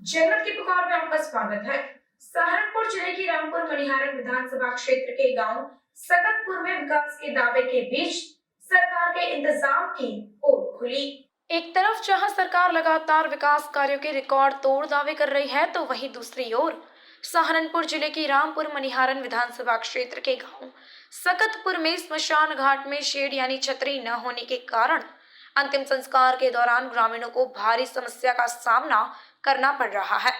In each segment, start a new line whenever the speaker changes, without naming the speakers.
जनमत की पुकार में आपका स्वागत है। सहारनपुर जिले की रामपुर मनिहारन विधानसभा क्षेत्र के गांव सकतपुर में विकास के दावे के बीच सरकार के इंतजाम की पोल खुली। एक तरफ जहां सरकार लगातार विकास कार्यों के रिकॉर्ड तोड़ दावे कर रही है, तो वहीं दूसरी ओर सहारनपुर जिले की रामपुर मनिहारन विधानसभा क्षेत्र के गांव सकतपुर में स्मशान घाट में शेड यानी छतरी न होने के कारण अंतिम संस्कार के दौरान ग्रामीणों को भारी समस्या का सामना करना पड़ रहा है।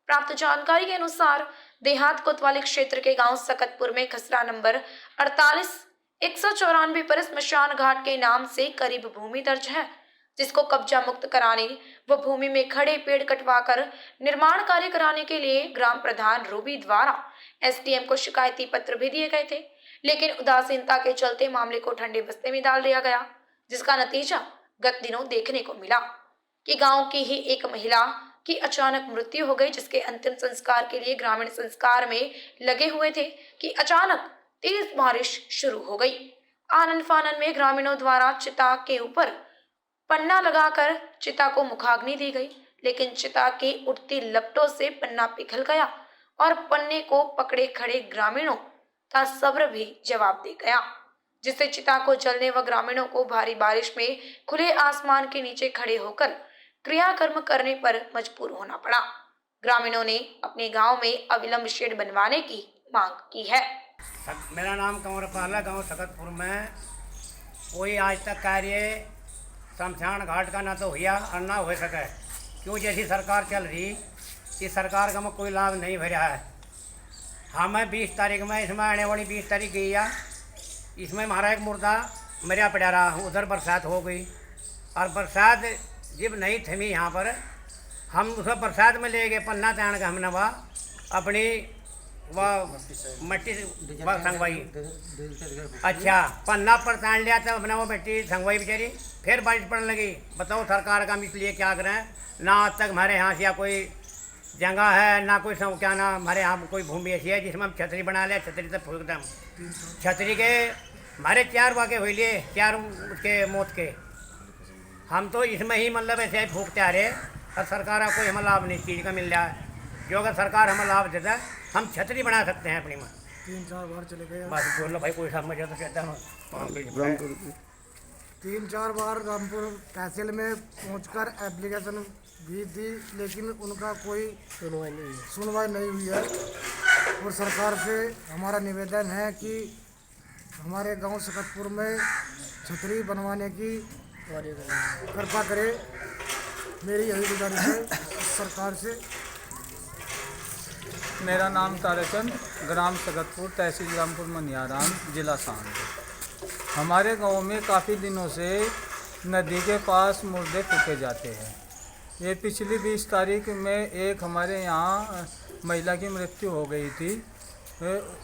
प्राप्त जानकारी के अनुसार देहात कोतवाली क्षेत्र के गांव सकतपुर में खसरा नंबर 48/194 पर स्मशान घाट के नाम से करीब भूमि दर्ज है, जिसको कब्जा मुक्त कराने व भूमि में खड़े पेड़ कटवाकर निर्माण कार्य कराने के लिए ग्राम प्रधान रूबी द्वारा एसडीएम को शिकायती पत्र भी दिए गए थे, लेकिन उदासीनता के चलते मामले को ठंडे बस्ते में डाल दिया गया, जिसका नतीजा गत दिनों देखने को मिला कि गांव की ही एक महिला की अचानक मृत्यु हो गई, जिसके अंतिम संस्कार के लिए ग्रामीण संस्कार में लगे हुए थे कि अचानक तेज बारिश शुरू हो गई। आनन फानन में ग्रामीणों द्वारा चिता के ऊपर पन्ना लगाकर चिता को मुखाग्नि दी गई, लेकिन चिता के उठती लपटों से पन्ना पिघल गया और पन्ने को पकड़े खड़े ग्रामीणों का सब्र भी जवाब दे गया, जिससे चिता को जलने व ग्रामीणों को भारी बारिश में खुले आसमान के नीचे खड़े होकर क्रियाकर्म करने पर मजबूर होना पड़ा। ग्रामीणों ने अपने गांव में अविलंब शेड बनवाने की मांग की है।
मेरा नाम कंवरपाल है। गांव सकतपुर में कोई आज तक कार्य शमशान घाट का ना तो हुआ और ना हो सके, क्यों जैसी सरकार चल रही इस सरकार का में कोई लाभ नहीं भरा है। हमें 20 तारीख में इसमें आने वाली 20 तारीख गई है, इसमें हमारा एक मुर्दा मरिया पड़ा रहा, उधर बरसात हो गई और बरसात जब नहीं थमी यहाँ पर हम उसको बरसात में ले गए पन्ना तान का हमने वह अपनी वह मट्टी संगवाई। अच्छा पन्ना पर तान लिया तब अपना वो मट्टी संगवाई बेचारी, फिर बारिश पड़ने लगी। बताओ सरकार का हम इसलिए क्या करें, ना आज तक हमारे यहाँ से या कोई जगह है ना कोई क्या ना हमारे यहाँ कोई भूमि ऐसी है जिसमें हम छतरी बना लिया। छतरी तक फूक दम छतरी के हमारे 4 वाक़े हुए लिए 4 उसके मौत के, हम तो इसमें ही मतलब ऐसे ही फूकते आ रहे और सरकार को हमें लाभ नहीं चीज़ का मिल रहा है। जो अगर सरकार हमें लाभ देता है हम छतरी बना सकते हैं अपनी में।
3-4 बार चले गए।
बस बोल लो भाई, कोई समझ तो कहता हूँ
3-4 बार रामपुर तहसील में पहुंचकर एप्लीकेशन भी दी, लेकिन उनका कोई सुनवाई नहीं हुई है। और सरकार से हमारा निवेदन है कि हमारे गांव सकतपुर में छतरी बनवाने की कृपा करे। मेरी यही गुजारिश है सरकार से।
मेरा नाम ताराचंद, ग्राम सकतपुर, तहसील रामपुर मनिहारन, जिला सहारनपुर। हमारे गांव में काफ़ी दिनों से नदी के पास मुर्दे फूके जाते हैं। ये पिछली 20 तारीख में एक हमारे यहाँ महिला की मृत्यु हो गई थी।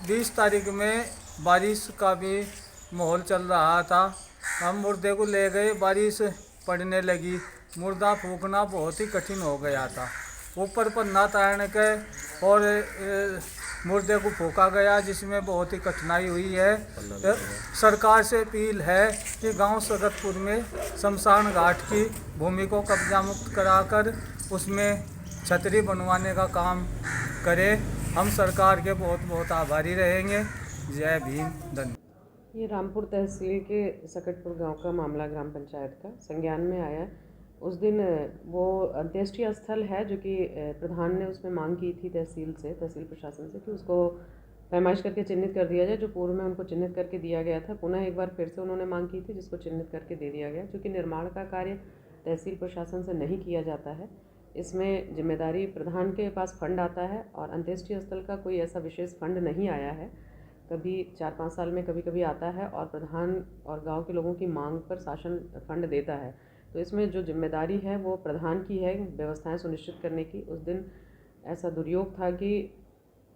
20 तारीख में बारिश का भी माहौल चल रहा था। हम मुर्दे को ले गए, बारिश पड़ने लगी, मुर्दा फूकना बहुत ही कठिन हो गया था। ऊपर पन्ना तान के और मुर्दे को फूका गया, जिसमें बहुत ही कठिनाई हुई है। सरकार से अपील है कि गांव सकतपुर में शमशान घाट की भूमि को कब्जा मुक्त कराकर उसमें छतरी बनवाने का काम करे। हम सरकार के बहुत बहुत आभारी रहेंगे। जय भीम, धन्यवाद।
ये रामपुर तहसील के सकतपुर गांव का मामला ग्राम पंचायत का संज्ञान में आया। उस दिन वो अंत्येष्टि स्थल है जो कि प्रधान ने उसमें मांग की थी तहसील प्रशासन से कि उसको पैमाइश करके चिन्हित कर दिया जाए, जो पूर्व में उनको चिन्हित करके दिया गया था। पुनः एक बार फिर से उन्होंने मांग की थी जिसको चिन्हित करके दे दिया गया। क्योंकि निर्माण का कार्य तहसील प्रशासन से नहीं किया जाता है, इसमें जिम्मेदारी प्रधान के पास फंड आता है और अंत्येष्टि स्थल का कोई ऐसा विशेष फंड नहीं आया है। कभी 4-5 साल में कभी आता है और प्रधान और गांव के लोगों की मांग पर शासन फंड देता है। तो इसमें जो जिम्मेदारी है वो प्रधान की है व्यवस्थाएं सुनिश्चित करने की। उस दिन ऐसा दुर्योग था कि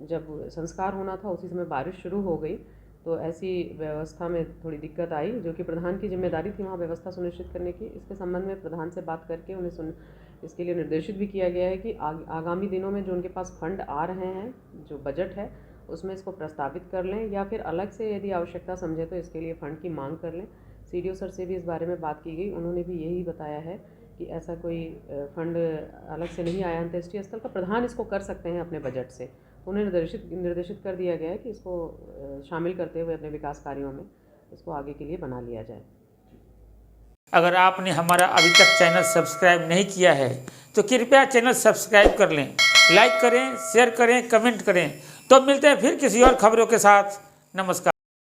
जब संस्कार होना था उसी समय बारिश शुरू हो गई, तो ऐसी व्यवस्था में थोड़ी दिक्कत आई, जो कि प्रधान की जिम्मेदारी थी वहाँ व्यवस्था सुनिश्चित करने की। इसके संबंध में प्रधान से बात करके उन्हें इसके लिए निर्देशित भी किया गया है कि आगामी दिनों में जो उनके पास फंड आ रहे हैं, जो बजट है उसमें इसको प्रस्तावित कर लें, या फिर अलग से यदि आवश्यकता समझे तो इसके लिए फ़ंड की मांग कर लें। सीडीओ सर से भी इस बारे में बात की गई, उन्होंने भी यही बताया है कि ऐसा कोई फंड अलग से नहीं आया अंत्येष्टि स्थल का, प्रधान इसको कर सकते हैं अपने बजट से। उन्हें निर्देशित कर दिया गया है कि इसको शामिल करते हुए अपने विकास कार्यों में इसको आगे के लिए बना लिया जाए।
अगर आपने हमारा अभी तक चैनल सब्सक्राइब नहीं किया है तो कृपया चैनल सब्सक्राइब कर लें, लाइक करें, शेयर करें, कमेंट करें। तो मिलते हैं फिर किसी और खबरों के साथ। नमस्कार।